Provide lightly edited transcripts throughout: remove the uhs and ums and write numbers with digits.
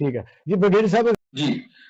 ٹھیک ہے جی بریگیڈیئر صاحب. جی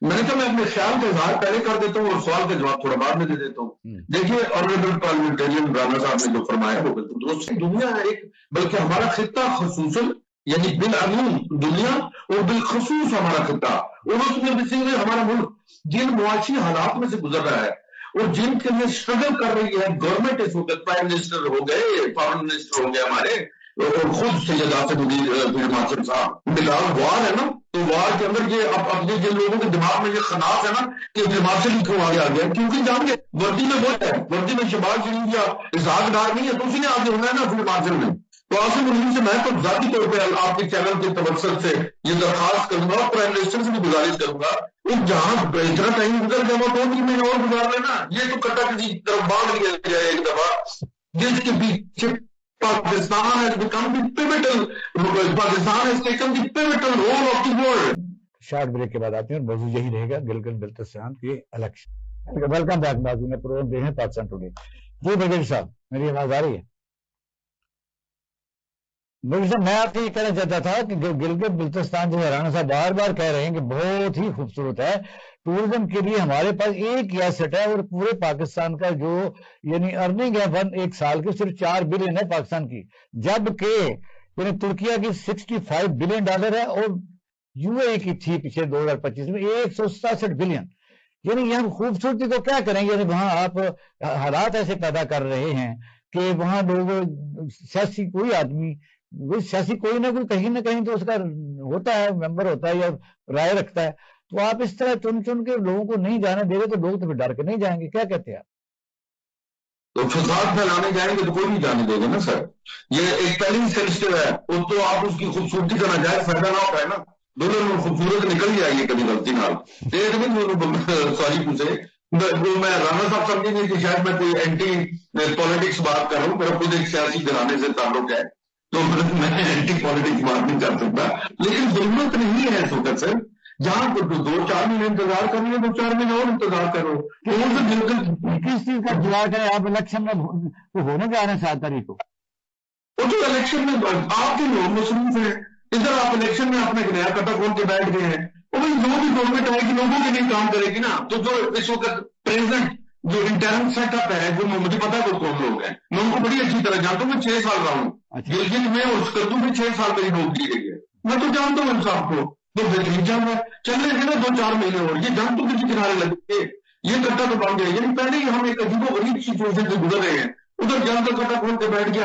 میں نے کہا میں اپنے خیال کا اظہار پہلے کر دیتا ہوں اور سوال کا جواب تھوڑا بعد میں دے دیتا ہوں. دیکھیے آنریبل پارلیمنٹرین رانا صاحب نے جو فرمایا وہ بالکل درست. دنیا ہے ایک، بلکہ ہمارا خطہ خصوصاً یعنی بالعموم دنیا اور بالخصوص ہمارا خطہ اور اس میں بھی ہمارا ملک جن معاشی حالات میں سے گزر رہا ہے اور جن کے لیے اسٹرگل کر رہی ہے گورنمنٹ، اس وقت پرائم منسٹر ہو گئے، فارن منسٹر ہو گئے ہمارے، اور خود سید آصف الدین ماسر صاحب بلال وار ہے نا، تو وار کے اندر یہ اپنے جن لوگوں کے دماغ میں یہ خناس ہے نا کہ ماسر ہی کیوں آگے آ گیا، کیونکہ جان کے وردی میں وہ ہے، وردی میں شہباز شریف یا اسحاق ڈار نہیں ہے تو اسی نے آگے ہونا ہے نا پھر ماسر میں. تو آصف الدین سے میں تو ذاتی طور پہ آپ کے چینل کے توسط سے یہ درخواست کروں گا اور پرائم منسٹر سے بھی گزارش کروں گا جہاں اتنا ٹائم گزر گیا وہ 2-3 مہینے اور گزار لینا. یہ تو کٹا کسی طرف باندھ لیا جائے ایک دفعہ جس کے پیچھے Pakistan has become the pivotal، Pakistan has taken the pivotal role of the world. Short break کے بعد آتے ہیں اور موضوع یہی رہے گا گلگت بلتستان کے الیکشن. ویلکم بیک ناظرین، پروگرام دیکھ رہے ہیں پاکستان ٹوڈے. جی بریگیڈیئر صاحب میری آواز آ رہی ہے؟ بریگیڈیئر صاحب میں آپ سے یہ کہنا چاہتا تھا کہ گلگت بلتستان جو رانا صاحب بار بار کہہ رہے ہیں کہ بہت ہی خوبصورت ہے، ٹورزم کے لیے ہمارے پاس ایک ہی ایسٹ ہے اور پورے پاکستان کا جو یعنی ارننگ ہے ایک سال کی صرف 4 بلین ہے پاکستان کی، جبکہ یعنی ترکیہ کی $65 بلین ہے اور یو اے کی تھی پچھلے 2025 میں 167 بلین. یعنی یہ ہم خوبصورتی کو کیا کریں، یعنی وہاں آپ حالات ایسے پیدا کر رہے ہیں کہ وہاں لوگ سیاسی کوئی آدمی سیاسی کوئی نہ کوئی کہیں نہ کہیں تو اس کا ہوتا ہے، ممبر ہوتا ہے یا رائے رکھتا ہے، تو آپ اس طرح چن چن کے لوگوں کو نہیں جانے دے رہے تو لوگ تو پھر ڈر کے نہیں جائیں گے. کیا کہتے ہیں آپ؟ تو فساد پھیلانے جائیں گے تو کوئی نہیں جانے دے گا نا سر. یہ ایک پہلی سینسٹیو ہے وہ تو آپ اس کی خوبصورتی کا ناجائز فائدہ نہ ہوتا ہے نا، دونوں میں خوبصورت نکل جائے گی کبھی غلطی نال. سوری پوچھے میں رانا صاحب سمجھیں گے کہ شاید میں کوئی اینٹی پالیٹکس بات کر رہا ہوں، میرا خود ایک سیاسی گھرانے سے تعلق ہے تو میں اینٹی پالیٹکس بات نہیں کر سکتا، لیکن ضرورت نہیں ہے اس وقت سر. جہاں 2-4 مہینے انتظار کرنی ہے 2-4 مہینے اور انتظار کرو. کس چیز کا انتظار کریں آپ؟ الیکشن میں ہونے جا رہے ہیں 7 تاریخ کو. وہ جو الیکشن میں آپ کے لوگ مصروف ہیں، ادھر آپ الیکشن میں اپنے نیا کٹا کھول کے بیٹھ گئے ہیں. وہ جو بھی گورنمنٹ آئے گی لوگوں کے لیے کام کرے گی نا. تو جو اس وقت پریزنٹ جو انٹرن سیٹ اپ ہے جو مجھے پتا ہے وہ کون لوگ ہیں، میں ان کو بڑی اچھی طرح جانتا ہوں. میں 6 سال رہا ہوں گلگت میں اور اسکردو میں 6 سال میری نوکری رہی ہے، میں تو جانتا ہوں ان صاحب کو. تو بہترین چل رہا ہے، چل رہے ہیں نا 2-4 مہینے اور یہ جنگ تو کسی کنارے لگے، یہ کٹا تو بن گیا. یعنی پہلے ہی ہم ایک عجیب و غریب سچویشن سے گزر رہے ہیں. ادھر جنگ کا کٹا کھول کے بیٹھ گیا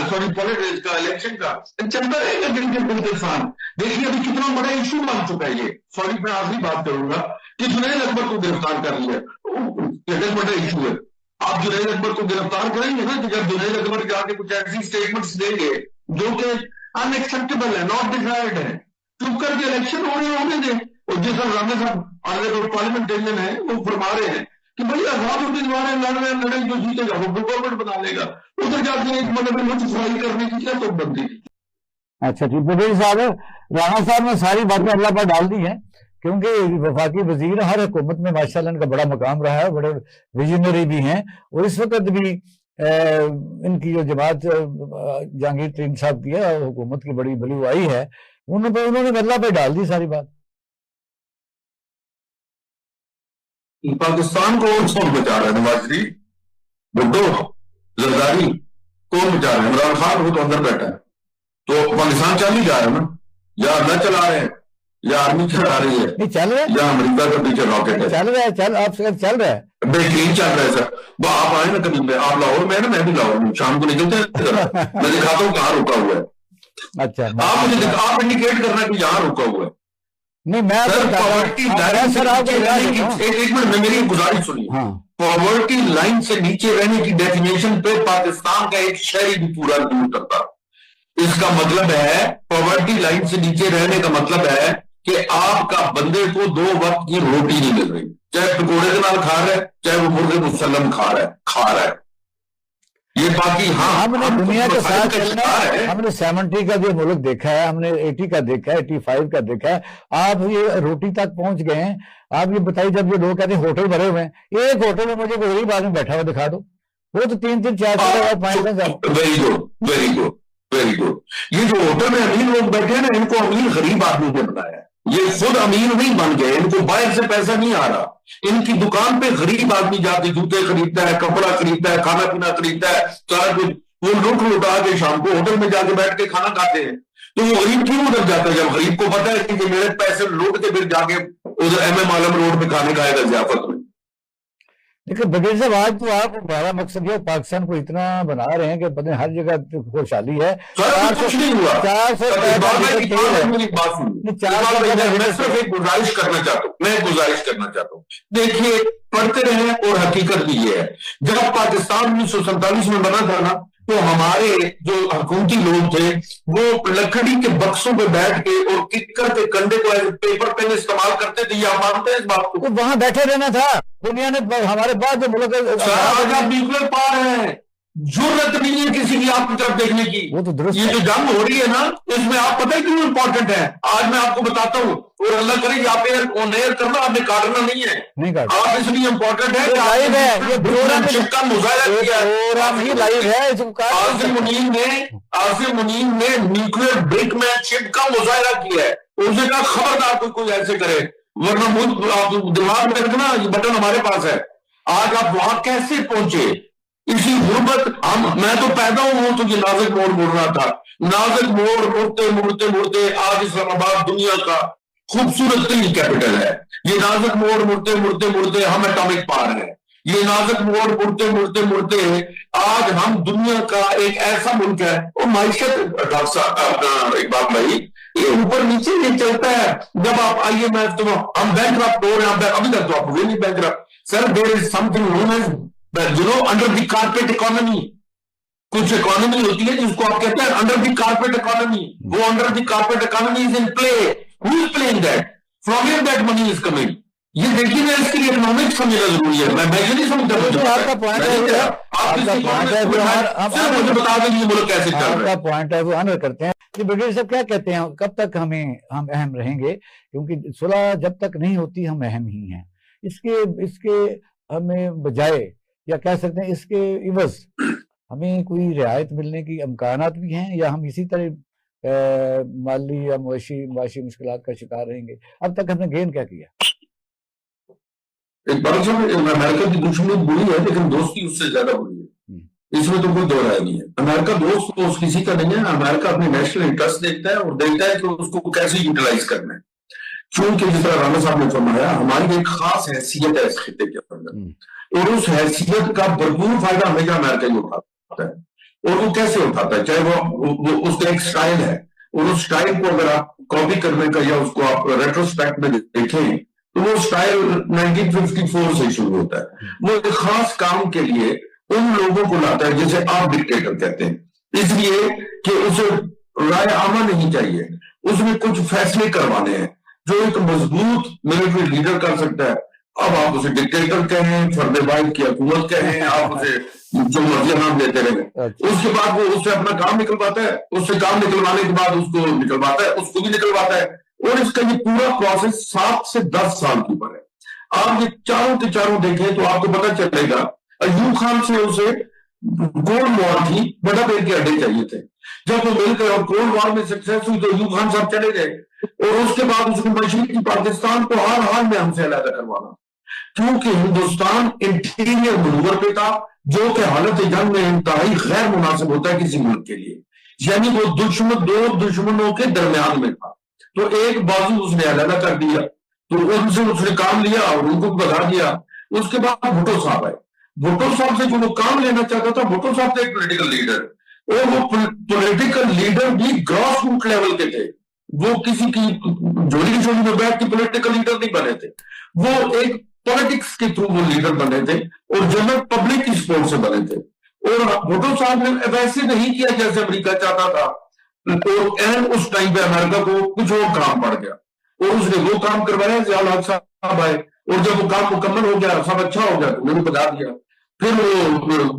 سوری پالیٹکس کا الیکشن کا چلتا رہے گا گلگت بلتستان. دیکھیے ابھی کتنا بڑا ایشو بن چکا ہے یہ. سوری میں آخری بات کروں گا کہ جنید اکبر کو گرفتار کر لیا، بڑا ایشو ہے. آپ جنید اکبر کو گرفتار کریں گے نا کہ جب جنید اکبر جا کے کچھ ایسی اسٹیٹمنٹس دیں گے جو کہ ان ایکسپٹیبل ہے، ناٹ ڈیزائرڈ ہے، چپ کر کے الیکشن ہونے دیں. اور جس طرح رانا صاحب آنریبل پارلیمنٹرین ہے وہ فرما رہے ہیں کہ بھائی آزاد امیدوار ہیں، لڑ رہے ہیں، لڑائی جو جیتے گا وہ گورنمنٹ بنا لے گا. ادھر جا کے ایک مطلب مجھ فرائی کرنے کی کیا تو بندی. اچھا ٹھیک بریگیڈیئر صاحب، رانا صاحب نے ساری باتیں اللہ پر ڈال دی ہیں کیونکہ وفاقی وزیر ہر حکومت میں ماشاءاللہ ان کا بڑا مقام رہا ہے، بڑے ویژنری بھی ہیں. اور اس وقت بھی ان کی جو جماعت جہانگیر ترین صاحب کی ہے حکومت کی بڑی بلی آئی ہے، انہوں نے اللہ پہ ڈال دی ساری بات. پاکستان کو کون بچا رہا ہے؟ نواز شریف، بھٹو، زرداری کون بچا رہے ہیں؟ عمران خان وہ تو اندر بیٹھا ہے. تو پاکستان چل ہی جا رہا ہے نا، یا اللہ چلا رہے ہیں یا آرمی چلا رہی ہے چل رہا ہے، یا امریکہ کا پیچھے راکٹ ہے. چل رہا ہے، چل آپ چل رہا ہے، بہترین چل رہا ہے سر. وہ آپ آئے نا کبھی، آپ لاہور میں نا، میں بھی لاہور میں شام کو نکلتے ہیں میں دکھاتا ہوں کہاں رکا ہوا ہے. اچھا آپ مجھے آپ انڈیکیٹ کرنا کہ یہاں رکا ہوا ہے. نہیں میں ایک منٹ میں میری گزارش سنیے. پاورٹی لائن سے نیچے رہنے کی ڈیفینیشن پہ پاکستان کا ایک شہری بھی پورا نہیں کرتا. اس کا مطلب ہے پاورٹی لائن سے نیچے رہنے کا مطلب ہے کہ آپ کا بندے کو 2 وقت کی روٹی نہیں مل رہی، چاہے پکوڑے کے نال کھا رہا ہے چاہے وہ مرغے مسلم کھا رہا ہے. یہ باقی ہم نے دنیا کے ساتھ چلنا ہے. ہم نے 70 کا جو ملک دیکھا ہے، ہم نے 80 کا دیکھا ہے، 85 کا دیکھا ہے. آپ یہ روٹی تک پہنچ گئے ہیں. آپ یہ بتائیے جب یہ لوگ کہتے ہیں ہوٹل بھرے ہوئے ہیں، ایک ہوٹل میں مجھے کوئی غریب آدمی بیٹھا ہوا دکھا دو، وہ تو 3-3 4 ویری گڈ. یہ جو ہوٹل میں امیر لوگ بیٹھے ہیں نا، ان کو امیر غریب آدمی نے بنایا ہے. یہ خود امیر نہیں بن گئے, ان کو باہر سے پیسہ نہیں آ رہا. ان کی دکان پہ غریب آدمی جاتے جوتے خریدتا ہے, کپڑا خریدتا ہے, کھانا پینا خریدتا ہے, سارا کچھ وہ لوٹ لوٹا کے شام کو ہوٹل میں جا کے بیٹھ کے کھانا کھاتے ہیں. تو وہ غریب کیوں ادھر جاتا ہے؟ جب غریب کو پتا ہے کہ میرے پیسے لوٹ کے پھر جا کے ادھر ایم ایم عالم روڈ پہ کھانے کھائے گا ضیافت میں. لیکن بغیر صاحب آج تو آپ ہمارا مقصد یہ پاکستان کو اتنا بنا رہے ہیں کہ پتہ نہیں ہر جگہ خوشحالی ہے. کچھ نہیں ہوا. 400 میں صرف ایک گزارش کرنا چاہتا ہوں, دیکھیے پڑھتے رہے اور حقیقت بھی یہ ہے, جب پاکستان 1947 میں بنا تھا نا تو ہمارے جو حکومتی لوگ تھے وہ لکڑی کے بکسوں پہ بیٹھ کے اور ککر کے کنڈے کو پیپر پین استعمال کرتے تھے. یا مانتے ہیں اس بات کو؟ وہاں بیٹھے رہنا تھا. دنیا نے ہمارے بعد جو ملک نیوکلیر پاور ہے, ضرورت نہیں ہے کسی کی آپ کی طرف دیکھنے کی. وہ تو درست یہ جو جنگ ہو رہی ہے نا اس میں آپ پتہ ہے کیوں امپورٹنٹ ہے؟ آج میں آپ کو بتاتا ہوں, اور اللہ کرے یہ آپ آن ایئر کرنا, آپ نے کاٹنا نہیں ہے. آپ اس لیے امپورٹنٹ ہے کا مظاہرہ کیا ہے. عاصم منیر نے نیوکلیر برک مین شپ کا مظاہرہ کیا ہے. اس نے کہا خبردار کوئی ایسے کرے, ورنہ آپ دماغ میں رکھنا یہ بٹن ہمارے پاس ہے. آج آپ وہاں کیسے پہنچے؟ اسی غربت. میں تو پیدا ہوں تو یہ نازک موڑ مڑ رہا تھا. نازک موڑ مڑتے مڑتے مڑتے آج اسلام آباد دنیا کا خوبصورت ترین کیپٹل ہے. یہ نازک موڑ مڑتے مڑتے مڑتے ہم ایٹامک پاور ہے. یہ نازک موڑ مڑتے مڑتے مڑتے آج ہم دنیا کا ایک ایسا ملک ہے. اور معیشت ڈاکٹر صاحب اقبال بھائی یہ اوپر نیچے نہیں چلتا ہے. جب آپ آئیے میں تو ہم بینکرپٹ ہو رہے ہیں, ابھی تک تو آپ ہوئے نہیں bankrupt. Sir there is something known as under the carpet economy. کچھ اکانومی ہوتی ہے جس کو آپ کہتے ہیں انڈر دی کارپیٹ اکانومی. وہ under the carpet economy is in play. Who is playing that? From where that money is coming. یہ دیکھیے نا, اس کے لیے اکنامکس سمجھنا ضروری ہے. میں یہ نہیں سمجھتا آپ کا پوائنٹ ہے وہ آنر کرتے ہیں. برگیڈیئر صاحب کیا کہتے ہیں, کب تک ہم اہم رہیں گے؟ کیونکہ صلح جب تک نہیں ہوتی ہم اہم ہی ہیں. اس کے ہمیں بجائے یا کہہ سکتے ہیں اس کے عوض ہمیں کوئی رعایت ملنے کی امکانات بھی ہیں, یا ہم اسی طرح مالی یا معاشی مشکلات کا شکار رہیں گے؟ اب تک ہم نے گین کیا کیا؟ ایک بار امریکہ کی دشمنی بری ہے لیکن دوستی اس سے زیادہ بری ہے. اس میں تو کوئی دو رائے نہیں ہے. امریکہ دوست تو اس کسی کا نہیں ہے. امریکہ اپنے نیشنل انٹرسٹ دیکھتا ہے اور دیکھتا ہے کہ اس کو کیسے یوٹیلائز کرنا ہے. چونکہ جس طرح رانا صاحب نے فرمایا ہماری ایک خاص حیثیت ہے اس خطے کے اندر, اور اس حیثیت کا بھرپور فائدہ ہمیشہ امریکہ ہی اٹھاتا ہے. اور وہ کیسے اٹھاتا ہے؟ چاہے وہ اس کا ایک سٹائل ہے, اور اس سٹائل کو اگر آپ کاپی کرنے کا یا اس کو آپ ریٹروسپیکٹ میں دیکھیں تو وہ سٹائل 1954 سے شروع ہوتا ہے. وہ ایک خاص کام کے لیے ان لوگوں کو لاتا ہے جسے آپ ڈکٹیٹر کہتے ہیں, اس لیے کہ اسے رائے عامہ نہیں چاہیے, اس میں کچھ فیصلے کروانے ہیں جو ایک مضبوط ملٹری لیڈر کر سکتا ہے. اب آپ اسے ڈکٹیٹر کہیں, فرد واحد کی حکومت کہیں, آپ اسے جو مرضی نام دیتے رہیں. اس کے بعد وہ اس سے اپنا کام نکلواتا ہے, اس سے کام نکلوانے کے بعد اس کو نکلواتا ہے, اس کو بھی نکلواتا ہے, اور اس کا یہ پورا پروسیس 7 سے 10 سال کے اوپر ہے. آپ یہ چاروں کے چاروں دیکھیں تو آپ کو پتہ چلے گا ایوب خان سے اسے کولڈ وار تھی, بڑا پیر کے اڈے چاہیے تھے. جب وہ مل گئے اور کولڈ وار میں سکسیس ہوئی تو ایوب خان صاحب چلے گئے, اور اس کے بعد اس نے مشرقی پاکستان کو ہر حال میں ہم سے علیحدہ کروانا, کیونکہ ہندوستان انٹیریئر منور پہ تھا جو کہ حالت جنگ میں انتہائی غیر مناسب ہوتا ہے کسی ملک کے لیے. یعنی وہ دو دشمنوں کے درمیان میں تھا, تو ایک بازو اس نے علیحدہ کر دیا, تو ان سے اس نے کام لیا اور ان کو بتا دیا. اس کے بعد بھٹو صاحب آئے. بھٹو صاحب سے جو وہ کام لینا چاہتا تھا, بھٹو صاحب تھے ایک پولیٹیکل لیڈر, اور وہ پولیٹیکل لیڈر بھی گراس روٹ لیول کے تھے. وہ کسی کی جوڑی چھوڑی میں بیٹھ کے پولیٹیکل لیڈر نہیں بنے تھے, وہ ایک پولیٹکس کے تھرو وہ لیڈر بنے تھے, اور جنرل پبلک کی سپورٹ سے بنے تھے. اور بھٹو صاحب نے ویسے نہیں کیا جیسے امریکہ چاہتا تھا, اور اس ٹائم پہ امریکہ کو کچھ اور کام پڑ گیا, اور اس نے وہ کام کروایا. ضیاء الحق صاحب آئے, اور جب وہ کام مکمل ہو گیا, سب اچھا ہو گیا, تو میں نے بتا دیا. پھر وہ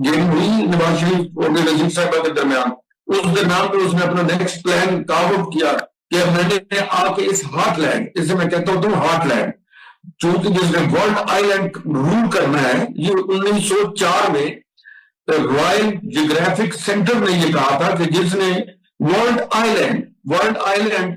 گیم ہوئی نواز شریف اور نذیر صاحبہ کے درمیان. اس کے نام پہ اس نے اپنا نیکسٹ پلان کاؤٹ کیا کہ میں نے آ کے اس ہارٹ لینڈ, اسے میں کہتا ہوں ہارٹ لینڈ, چونکہ جس نے ورلڈ آئی لینڈ رول کرنا ہے, یہ 1904 میں رائل جیوگرافک سینٹر نے یہ کہا تھا کہ جس نے ورلڈ آئی لینڈ